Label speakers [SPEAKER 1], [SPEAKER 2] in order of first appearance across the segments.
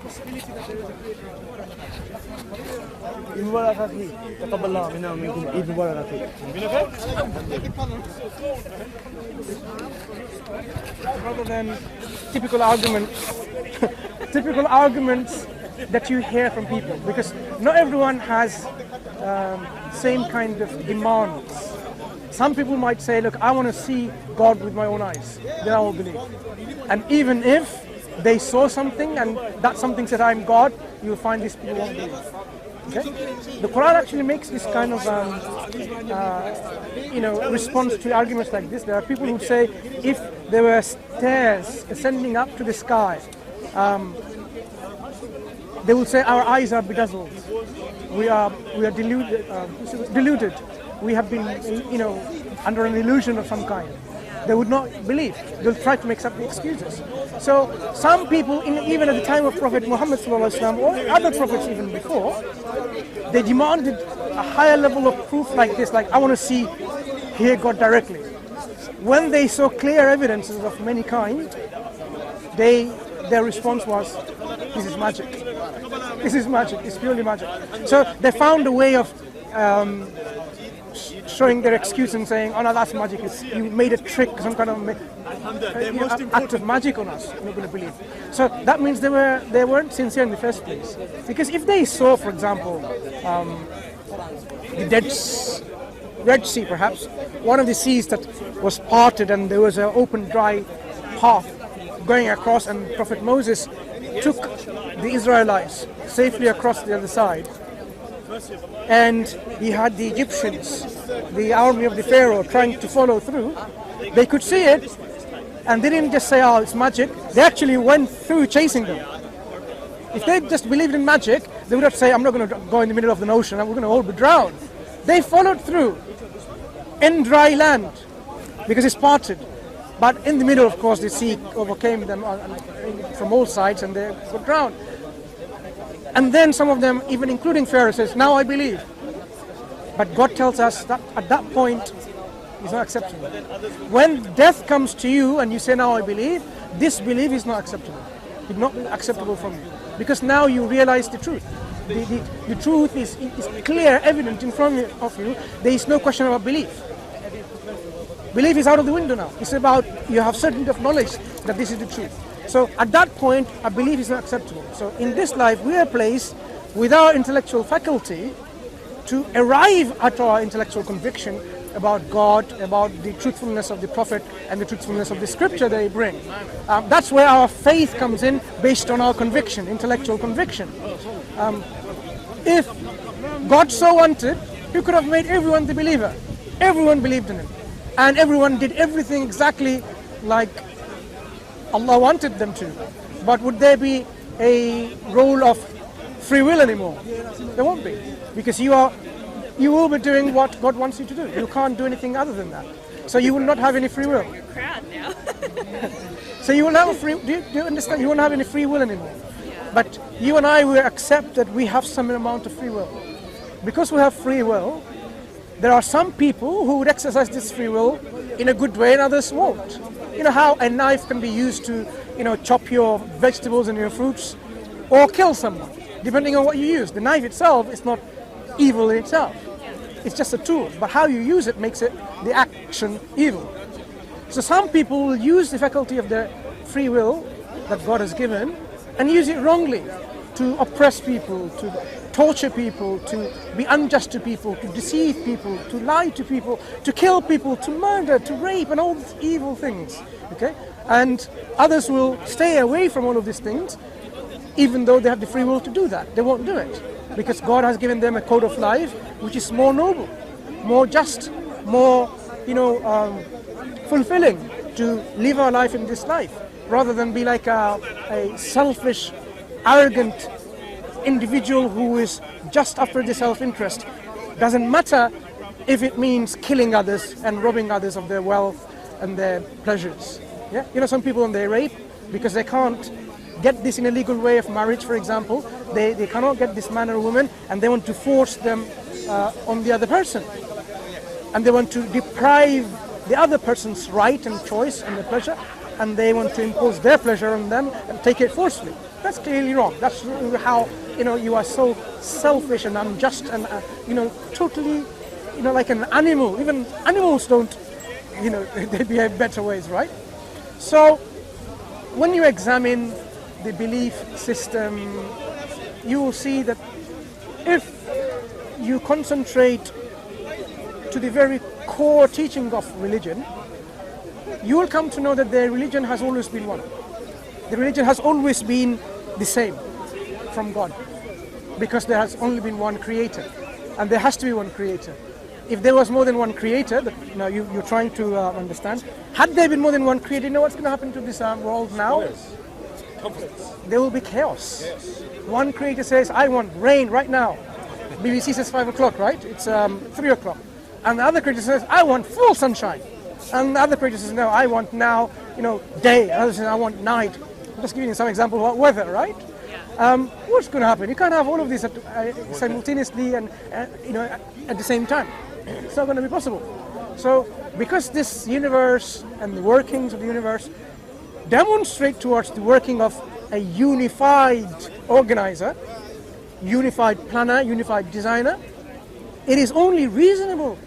[SPEAKER 1] possibility that there is a great Eid Mubarak Akhi. تقبل الله منا ومنكم Eid Mubarak Akhi. Rather than typical arguments that you hear from people, because not everyone has same kind of demands. Some people might say, look, I want to see God with my own eyes, then I will believe. And even if they saw something and that something said I'm God, you'll find these people won't believe. Okay? The Quran actually makes this kind of response to arguments like this. There are people who say if there were stairs ascending up to the sky, they will say our eyes are bedazzled. We are deluded. We have been, under an illusion of some kind. They would not believe. They'll try to make some excuses. So some people, even at the time of Prophet Muhammad ﷺ, or other prophets even before, they demanded a higher level of proof like this, like I want to hear God directly. When they saw clear evidences of many kind, their response was, this is magic. This is magic. It's purely magic. So they found a way of showing their excuse and saying, oh no, that's magic. You made a trick, some kind of act of magic on us. You're not going to believe. So that means they weren't sincere in the first place. Because if they saw, for example, the Red Sea, perhaps, one of the seas that was parted and there was an open, dry path going across, and Prophet Moses took the Israelites safely across the other side, and he had the Egyptians, the army of the Pharaoh, trying to follow through. They could see it, and they didn't just say, oh, it's magic. They actually went through chasing them. If they just believed in magic, they would have said, I'm not going to go in the middle of the ocean, we're going to all be drowned. They followed through in dry land because it's parted. But in the middle, of course, the sea overcame them from all sides and they got drowned. And then some of them, even including Pharaoh, says, now I believe. But God tells us that at that point, it's not acceptable. When death comes to you and you say, now I believe, this belief is not acceptable. It's not acceptable from you. Because now you realize the truth. The truth is clear, evident in front of you. There is no question about belief. Belief is out of the window now. It's about you have certainty of knowledge that this is the truth. So at that point, a belief is not acceptable. So in this life, we are placed with our intellectual faculty to arrive at our intellectual conviction about God, about the truthfulness of the Prophet and the truthfulness of the scripture they bring. That's where our faith comes in, based on our conviction, intellectual conviction. If God so wanted, He could have made everyone the believer. Everyone believed in Him. And everyone did everything exactly like Allah wanted them to. But would there be a role of free will anymore? There won't be. Because you will be doing what God wants you to do. You can't do anything other than that. So you will not have any free will.
[SPEAKER 2] Your crowd now.
[SPEAKER 1] So you will have do you understand? You won't have any free will anymore. Yeah. But you and I will accept that we have some amount of free will. Because we have free will, there are some people who would exercise this free will in a good way and others won't. You know how a knife can be used to, chop your vegetables and your fruits or kill someone, depending on what you use. The knife itself is not evil in itself. It's just a tool, but how you use it makes it, the action, evil. So some people will use the faculty of their free will that God has given and use it wrongly to oppress people, to torture people, to be unjust to people, to deceive people, to lie to people, to kill people, to murder, to rape, and all these evil things. Okay? And others will stay away from all of these things, even though they have the free will to do that. They won't do it. Because God has given them a code of life which is more noble, more just, more, fulfilling to live our life in this life, rather than be like a selfish, arrogant individual who is just after the self-interest. Doesn't matter if it means killing others and robbing others of their wealth and their pleasures. Yeah, some people when they rape because they can't get this in a legal way of marriage, for example, they cannot get this man or woman, and they want to force them on the other person, and they want to deprive the other person's right and choice and their pleasure, and they want to impose their pleasure on them and take it forcefully. That's clearly wrong. That's how, you are so selfish and unjust and, totally, like an animal. Even animals don't, they behave better ways, right? So when you examine the belief system, you will see that if you concentrate to the very core teaching of religion, you will come to know that the religion has always been one. The religion has always been the same from God, because there has only been one creator, and there has to be one creator. If there was more than one creator, that you're trying to understand, had there been more than one creator, you know what's going to happen to this world now?
[SPEAKER 2] Conflicts.
[SPEAKER 1] There will be chaos.
[SPEAKER 2] Yes.
[SPEAKER 1] One creator says, I want rain right now. BBC says 5 o'clock, right? It's 3 o'clock. And the other creator says, I want full sunshine. And the other creator says, no, I want now, day. Another says, I want night. I'm just giving you some example of weather, right? What's going to happen? You can't have all of this simultaneously and at the same time. It's not going to be possible. So because this universe and the workings of the universe demonstrate towards the working of a unified organizer, unified planner, unified designer, it is only reasonable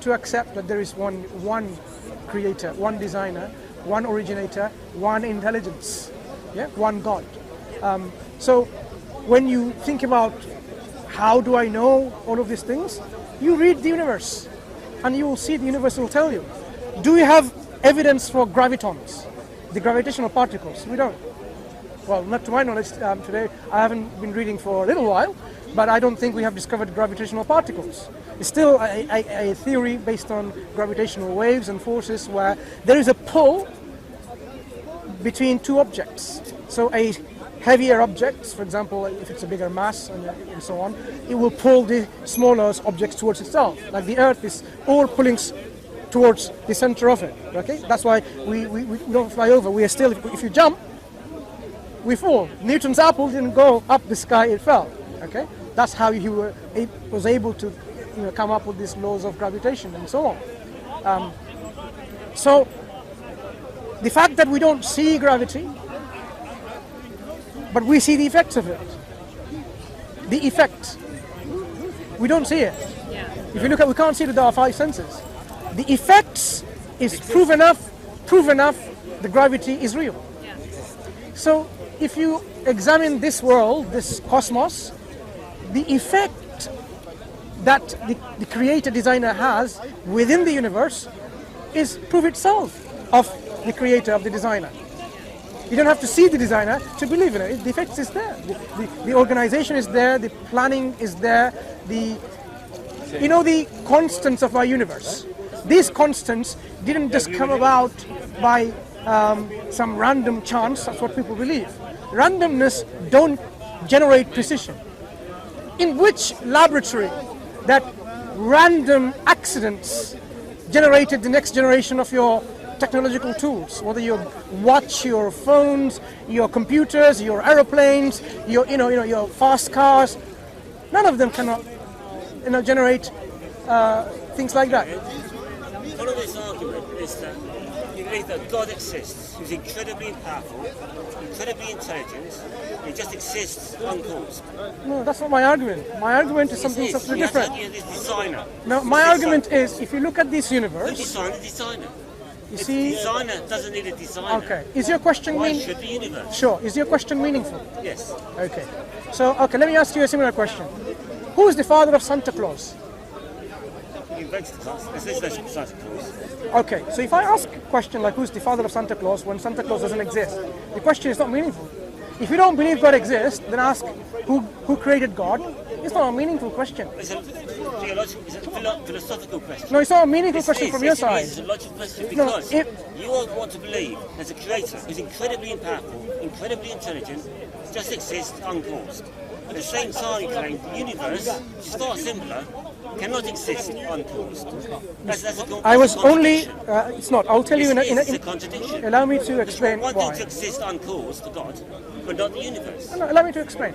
[SPEAKER 1] to accept that there is one creator, one designer, one originator, one intelligence, one God. So when you think about how do I know all of these things, you read the universe and you will see the universe will tell you. Do we have evidence for gravitons, the gravitational particles? We don't. Well, not to my knowledge today. I haven't been reading for a little while, but I don't think we have discovered gravitational particles. It's still a theory based on gravitational waves and forces where there is a pull between two objects. So a heavier object, for example, if it's a bigger mass and so on, it will pull the smaller objects towards itself. Like the Earth is all pulling towards the center of it. Okay, that's why we don't fly over. We are still, if you jump, we fall. Newton's apple didn't go up the sky; it fell. Okay, that's how he was able to, come up with these laws of gravitation and so on. So the fact that we don't see gravity, but we see the effects of it. The effects, we don't see it. If you look at, we can't see it with our five senses. The effects is proof enough. The gravity is real. So if you examine this world, this cosmos, the effect that the creator designer has within the universe is proof itself of the creator, of the designer. You don't have to see the designer to believe in it. The effect is there. The organization is there. The planning is there. The constants of our universe. These constants didn't just come about by some random chance. That's what people believe. Randomness don't generate precision. In which laboratory that random accidents generated the next generation of your technological tools, whether your watch, your phones, your computers, your aeroplanes, your fast cars, none of them cannot, generate things like that.
[SPEAKER 3] Part of this argument is that you believe that God exists, who's incredibly powerful, incredibly intelligent, he just exists uncaused.
[SPEAKER 1] No, that's not my argument. My argument is something different.
[SPEAKER 3] Designer.
[SPEAKER 1] No, my argument is, if you look at this universe,
[SPEAKER 3] designer.
[SPEAKER 1] You see,
[SPEAKER 3] the designer doesn't need a designer.
[SPEAKER 1] Okay. Is your question
[SPEAKER 3] should the universe?
[SPEAKER 1] Sure. Is your question meaningful?
[SPEAKER 3] Yes.
[SPEAKER 1] Okay. So, let me ask you a similar question. Who is the father of Santa Claus?
[SPEAKER 3] He invented the class. There's no Santa Claus.
[SPEAKER 1] Okay. So if I ask a question like who's the father of Santa Claus when Santa Claus doesn't exist, the question is not meaningful. If you don't believe God exists, then ask who created God. It's not a meaningful question.
[SPEAKER 3] It's a philosophical question.
[SPEAKER 1] No, it's not a meaningful question from your side.
[SPEAKER 3] It's a logical question because you all want to believe there's a creator who's incredibly powerful, incredibly intelligent, just exists uncaused. At the same time, you claim the universe, which is far simpler, cannot exist uncaused. That's
[SPEAKER 1] I was only. It's not. I'll tell you in
[SPEAKER 3] a contradiction.
[SPEAKER 1] Allow me to explain why.
[SPEAKER 3] One thing to exist uncaused for God, but not the universe.
[SPEAKER 1] No, allow me to explain.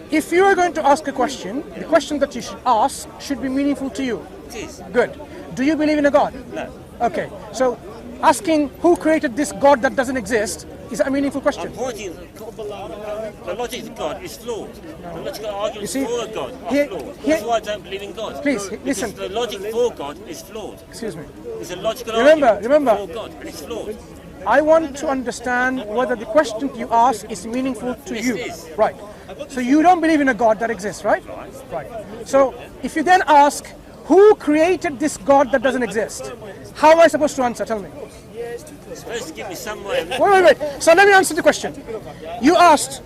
[SPEAKER 1] If you are going to ask a question, the question that you should ask should be meaningful to you.
[SPEAKER 3] It is.
[SPEAKER 1] Good. Do you believe in a God?
[SPEAKER 3] No.
[SPEAKER 1] Okay. So asking who created this God that doesn't exist Is that a meaningful question?
[SPEAKER 3] I'm pointing the logic of God is flawed. The logical arguments
[SPEAKER 1] see,
[SPEAKER 3] for God are
[SPEAKER 1] here-
[SPEAKER 3] flawed.
[SPEAKER 1] here-
[SPEAKER 3] That's why I don't believe in God.
[SPEAKER 1] Please,
[SPEAKER 3] Because
[SPEAKER 1] listen.
[SPEAKER 3] the logic for God is flawed.
[SPEAKER 1] Excuse me.
[SPEAKER 3] It's a logical
[SPEAKER 1] Remember-
[SPEAKER 3] argument for God, and it's flawed.
[SPEAKER 1] I want to understand whether the question you ask is meaningful to
[SPEAKER 3] Yes,
[SPEAKER 1] you.
[SPEAKER 3] it is.
[SPEAKER 1] Right. So you don't believe in a God that exists, right? Right. So if you then ask, who created this God that doesn't exist? How am I supposed to answer? Tell me.
[SPEAKER 3] It's supposed to give me some way of
[SPEAKER 1] Wait. So let me answer the question. You asked,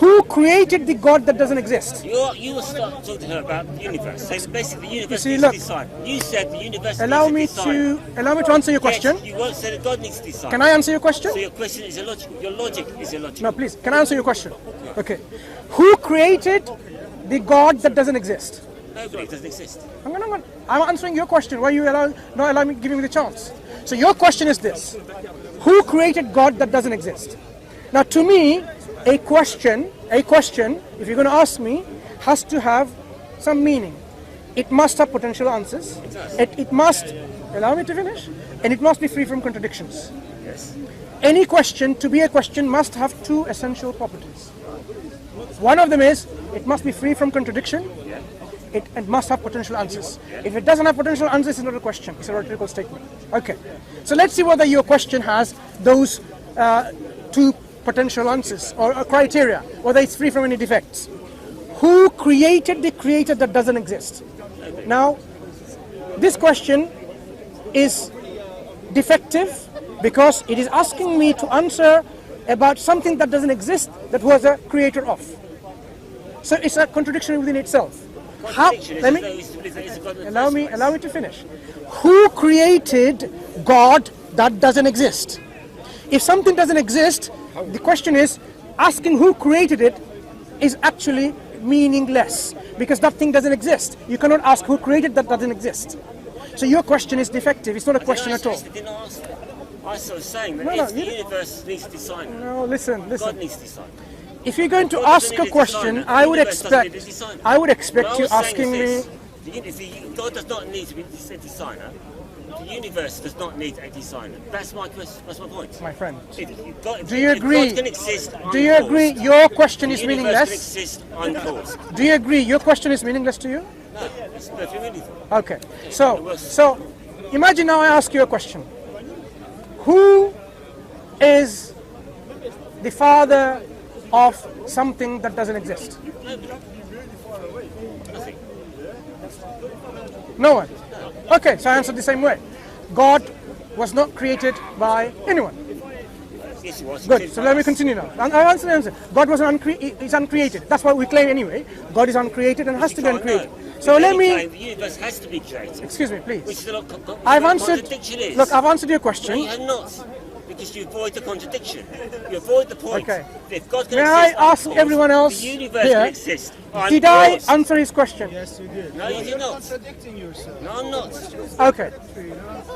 [SPEAKER 1] who created the God that doesn't exist?
[SPEAKER 3] You were talking to her about the universe. So basically, the universe
[SPEAKER 1] see,
[SPEAKER 3] needs
[SPEAKER 1] look.
[SPEAKER 3] to decide. You said the universe
[SPEAKER 1] Allow me
[SPEAKER 3] needs to decide.
[SPEAKER 1] to answer your question.
[SPEAKER 3] Yes, you won't say that God needs to decide.
[SPEAKER 1] Can I answer your question?
[SPEAKER 3] So your question is illogical. Your logic is illogical.
[SPEAKER 1] No, please. Can I answer your question? Okay. Who created the God that doesn't exist?
[SPEAKER 3] Nobody doesn't exist.
[SPEAKER 1] I'm answering your question. Why are you not allowing me, giving me the chance? So your question is this: who created God that doesn't exist? Now, to me, a question, if you're going to ask me, has to have some meaning. It must have potential answers. It must allow me to finish, and it must be free from contradictions.
[SPEAKER 3] Yes.
[SPEAKER 1] Any question, to be a question, must have two essential properties. One of them is it must be free from contradiction. It must have potential answers. If it doesn't have potential answers, it's not a question. It's a rhetorical statement. Okay. So let's see whether your question has those two potential answers or criteria, whether it's free from any defects. Who created the creator that doesn't exist? Now, this question is defective because it is asking me to answer about something that doesn't exist that was a creator of. So it's a contradiction within itself. How? Let me allow me to finish. Who created God that doesn't exist? If something doesn't exist, the question is asking who created it is actually meaningless because that thing doesn't exist. You cannot ask who created that doesn't exist. So your question is defective. It's not a question at all.
[SPEAKER 3] I was saying that the universe needs to decide.
[SPEAKER 1] No, listen.
[SPEAKER 3] God needs to decide.
[SPEAKER 1] If you're going to ask a question, I would expect you asking me.
[SPEAKER 3] God does not need to be a designer. The universe does not need a designer. That's my question. That's my point.
[SPEAKER 1] My friend,
[SPEAKER 3] Do
[SPEAKER 1] you agree?
[SPEAKER 3] God can exist
[SPEAKER 1] Do you agree your question is
[SPEAKER 3] the universe can
[SPEAKER 1] meaningless?
[SPEAKER 3] exist uncaused.
[SPEAKER 1] Do you agree your question is meaningless to you?
[SPEAKER 3] No, it's perfectly meaningful.
[SPEAKER 1] Okay. So imagine now I ask you a question. Who is the father of something that doesn't exist?
[SPEAKER 3] Nothing.
[SPEAKER 1] No one. Okay, so I answered the same way. God was not created by anyone.
[SPEAKER 3] Yes, he was.
[SPEAKER 1] Good. So let me continue now. I answered the answer. God was is uncreated. That's what we claim anyway. God is uncreated and has to be uncreated. So let me.
[SPEAKER 3] The universe has to be created.
[SPEAKER 1] Excuse me, please.
[SPEAKER 3] Which is a
[SPEAKER 1] I've answered.
[SPEAKER 3] contradiction is.
[SPEAKER 1] Look, I've answered your
[SPEAKER 3] No,
[SPEAKER 1] question.
[SPEAKER 3] you have not. Because you avoid the contradiction. You avoid the point.
[SPEAKER 1] Okay.
[SPEAKER 3] If God can
[SPEAKER 1] May I
[SPEAKER 3] exist
[SPEAKER 1] ask
[SPEAKER 3] uncaused,
[SPEAKER 1] everyone else
[SPEAKER 3] the universe
[SPEAKER 1] here,
[SPEAKER 3] can exist
[SPEAKER 1] Did I
[SPEAKER 3] uncaused.
[SPEAKER 1] answer his question?
[SPEAKER 2] Yes, you did.
[SPEAKER 3] No, you did not.
[SPEAKER 2] Contradicting yourself.
[SPEAKER 3] No, I'm not.
[SPEAKER 1] Okay.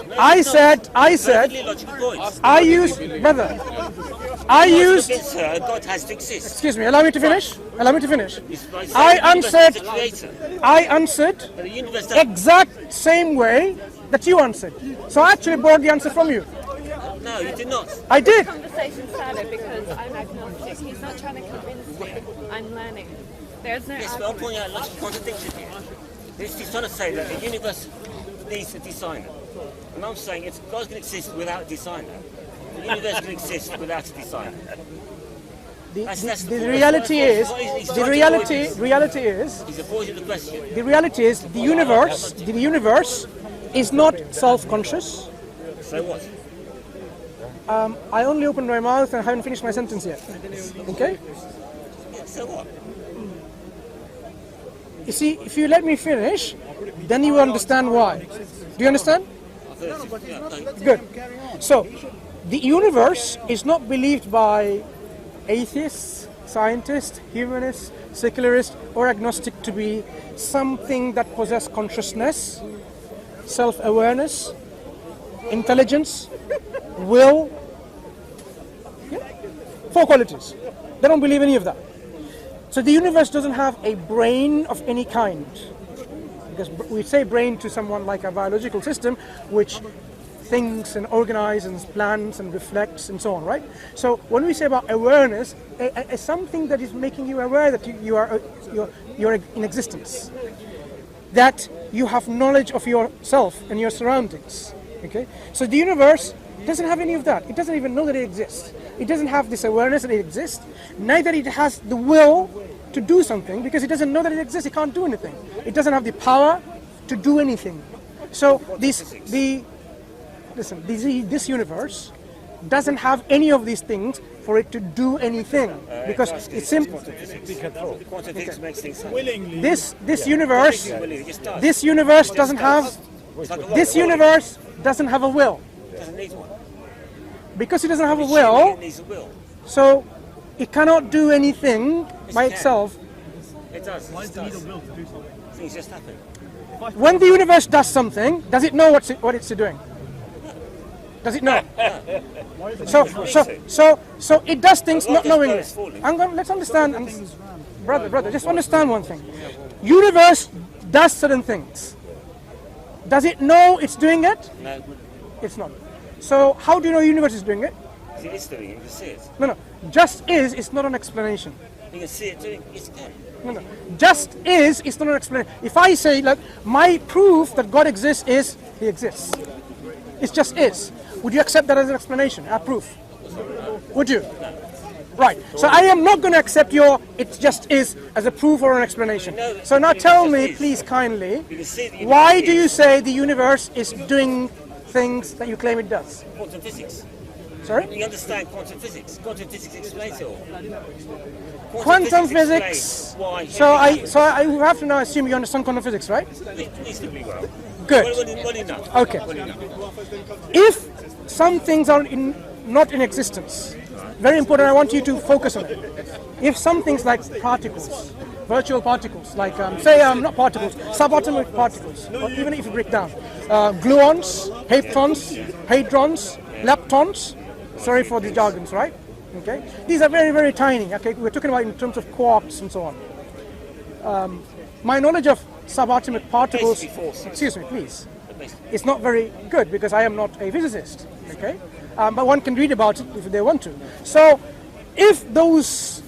[SPEAKER 3] No,
[SPEAKER 1] I
[SPEAKER 3] you're
[SPEAKER 1] said,
[SPEAKER 3] not. Perfectly logical points.
[SPEAKER 1] I used, brother, I used,
[SPEAKER 3] Against her, God has to exist.
[SPEAKER 1] excuse me, allow me to finish. Allow me to finish.
[SPEAKER 3] It's like saying
[SPEAKER 1] I
[SPEAKER 3] the universe is a
[SPEAKER 1] answered,
[SPEAKER 3] creator.
[SPEAKER 1] I answered
[SPEAKER 3] But the universe doesn't.
[SPEAKER 1] exact same way that you answered. So I actually borrowed the answer from you.
[SPEAKER 3] No, you did not.
[SPEAKER 1] I did.
[SPEAKER 4] Conversation started because I'm agnostic. He's not trying to convince me. I'm learning. There's no
[SPEAKER 3] Yes, but I'm
[SPEAKER 4] argument.
[SPEAKER 3] pointing out logical contradiction here. He's trying to say that the universe needs a designer. And I'm saying if God can exist without a designer, the universe can exist without a designer. That's
[SPEAKER 1] The reality is, reality is,
[SPEAKER 3] He's avoiding the question.
[SPEAKER 1] the reality is the universe is not self-conscious.
[SPEAKER 3] So what?
[SPEAKER 1] I only opened my mouth and haven't finished my sentence yet. Okay?
[SPEAKER 3] So what?
[SPEAKER 1] You see, if you let me finish, then you will understand why. Do you understand? Good. So, the universe is not believed by atheists, scientists, humanists, secularists, or agnostic to be something that possesses consciousness, self-awareness, intelligence, will, four qualities. They don't believe any of that. So the universe doesn't have a brain of any kind. Because we say brain to someone like a biological system, which thinks and organizes and plans and reflects and so on, right? So when we say about awareness, something that is making you aware that you're in existence, that you have knowledge of yourself and your surroundings. Okay, so the universe doesn't have any of that. It doesn't even know that it exists. It doesn't have this awareness that it exists. Neither it has the will to do something, because it doesn't know that it exists. It can't do anything. It doesn't have the power to do anything. So this universe doesn't have any of these things for it to do anything, because it's simple.
[SPEAKER 3] Quantum physics makes things happen.
[SPEAKER 1] This universe doesn't have a will.
[SPEAKER 3] It doesn't need one.
[SPEAKER 1] Because it doesn't have a will,
[SPEAKER 3] It needs a will.
[SPEAKER 1] so it cannot do anything by itself.
[SPEAKER 3] It does. Why does it need a will to do something? Things just happen.
[SPEAKER 1] When the universe does something, does it know what it's doing? Does it know? So it does things not knowingly. Let's understand, brother, just understand one thing. Universe does certain things. Does it know it's doing it?
[SPEAKER 3] No.
[SPEAKER 1] It's not. So how do you know universe is doing it?
[SPEAKER 3] It is doing it. You can see it.
[SPEAKER 1] No. Just is, it's not an explanation.
[SPEAKER 3] You can see it doing it. It's okay.
[SPEAKER 1] No. Just is, it's not an explanation. If I say, like, my proof that God exists is He exists. It just is. Would you accept that as an explanation, a proof? Would you? Right. So I am not going to accept your it just is as a proof or an explanation. So now tell me, please kindly, why do you say the universe is doing things that you claim it does?
[SPEAKER 3] Quantum physics.
[SPEAKER 1] Sorry?
[SPEAKER 3] You understand quantum physics. Quantum physics explains it all.
[SPEAKER 1] Quantum physics.
[SPEAKER 3] Why?
[SPEAKER 1] So I have to now assume you understand quantum physics, right?
[SPEAKER 3] Reasonably well.
[SPEAKER 1] Good.
[SPEAKER 3] Well enough.
[SPEAKER 1] Okay.
[SPEAKER 3] Well enough.
[SPEAKER 1] If some things are not in existence, very important, I want you to focus on it. If some things like particles, virtual particles, like not particles, subatomic particles, or even if you break down, gluons, hadrons, leptons, sorry for the jargons, right? Okay, these are very, very tiny. Okay, we're talking about in terms of quarks and so on. My knowledge of subatomic particles, excuse me, please, it's not very good because I am not a physicist. Okay, but one can read about it if they want to. So, if those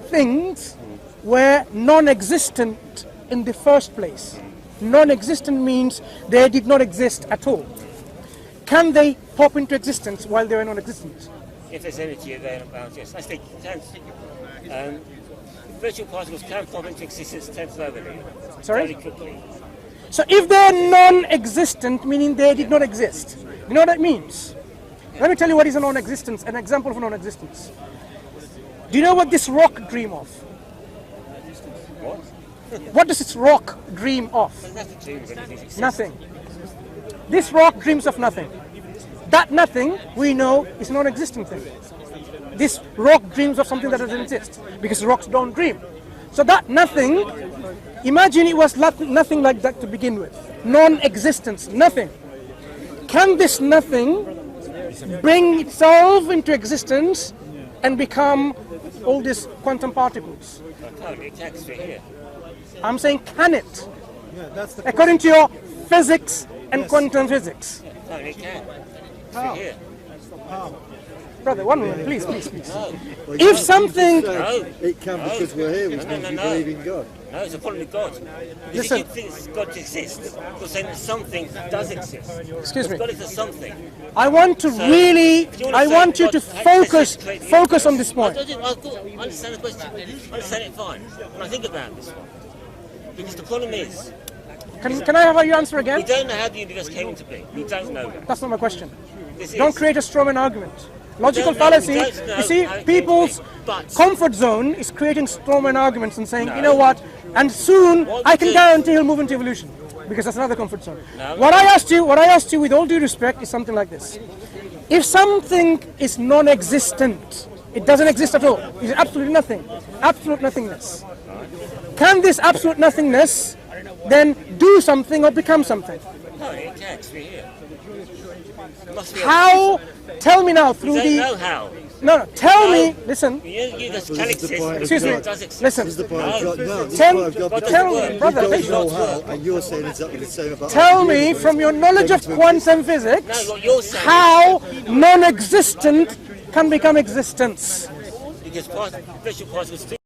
[SPEAKER 1] things were non-existent in the first place, non-existent means they did not exist at all. Can they pop into existence while they were non-existent?
[SPEAKER 3] If there's energy around, yes. I think virtual particles can pop into existence temporarily.
[SPEAKER 1] Sorry?
[SPEAKER 3] Very quickly.
[SPEAKER 1] So if they're non-existent, meaning they did not exist, you know what that means? Let me tell you what is a non-existence, an example of a non-existence. Do you know what this rock dream of?
[SPEAKER 3] What?
[SPEAKER 1] What does this rock dream of?
[SPEAKER 3] Nothing to do with anything exists.
[SPEAKER 1] Nothing. This rock dreams of nothing. That nothing, we know, is a non-existent thing. This rock dreams of something that doesn't exist, because rocks don't dream. So that nothing, imagine it was nothing like that to begin with. Non-existence, nothing. Can this nothing bring itself into existence and become all these quantum particles? I'm saying, can it? According to your physics and quantum physics.
[SPEAKER 3] It can.
[SPEAKER 1] How? Brother, one moment, please. If something...
[SPEAKER 5] It can because we're here, which means you believe in God.
[SPEAKER 3] No, it's a problem with God.
[SPEAKER 1] Listen.
[SPEAKER 3] If you think God exists, you're saying that something does exist.
[SPEAKER 1] Excuse me.
[SPEAKER 3] God is a something.
[SPEAKER 1] I want to I want you to focus on this point.
[SPEAKER 3] I understand the question. I understand it fine. When I think about this one. Because the problem is...
[SPEAKER 1] Can I have your answer again?
[SPEAKER 3] We don't know how the universe came into being. We don't know that.
[SPEAKER 1] That's not my question.
[SPEAKER 3] This
[SPEAKER 1] Don't
[SPEAKER 3] is.
[SPEAKER 1] create a strawman argument. Logical
[SPEAKER 3] We don't know-
[SPEAKER 1] fallacy.
[SPEAKER 3] we don't know
[SPEAKER 1] You see,
[SPEAKER 3] how it
[SPEAKER 1] people's
[SPEAKER 3] came to be, but-
[SPEAKER 1] comfort zone is creating strawman arguments and saying,
[SPEAKER 3] No.
[SPEAKER 1] you know what, and soon
[SPEAKER 3] What
[SPEAKER 1] I
[SPEAKER 3] we
[SPEAKER 1] can
[SPEAKER 3] do-
[SPEAKER 1] guarantee he'll move into evolution. Because that's another comfort zone.
[SPEAKER 3] No.
[SPEAKER 1] What I asked you with all due respect is something like this. If something is non-existent, it doesn't exist at all. It's absolutely nothing. Absolute nothingness. Can this absolute nothingness then do something or become something?
[SPEAKER 3] No, it can't. We're here. It must be
[SPEAKER 1] How? Tell me now
[SPEAKER 3] We
[SPEAKER 1] through
[SPEAKER 3] don't
[SPEAKER 1] the...
[SPEAKER 3] know how.
[SPEAKER 1] No, tell me, listen.
[SPEAKER 3] You just can
[SPEAKER 5] This is the
[SPEAKER 3] exist.
[SPEAKER 5] point of
[SPEAKER 1] Excuse me,
[SPEAKER 5] God.
[SPEAKER 3] Does exist.
[SPEAKER 1] listen.
[SPEAKER 5] This is the point of God. No, this is the
[SPEAKER 1] Tell-
[SPEAKER 5] point of God. because
[SPEAKER 1] tell me,
[SPEAKER 5] you
[SPEAKER 1] brother,
[SPEAKER 5] don't
[SPEAKER 1] please.
[SPEAKER 5] know how, and you're saying exactly the same about
[SPEAKER 1] Tell
[SPEAKER 5] us.
[SPEAKER 1] me
[SPEAKER 5] You
[SPEAKER 1] from your knowledge of quantum physics
[SPEAKER 3] No, what you're saying
[SPEAKER 1] how non-existent can become existence.
[SPEAKER 3] because special particles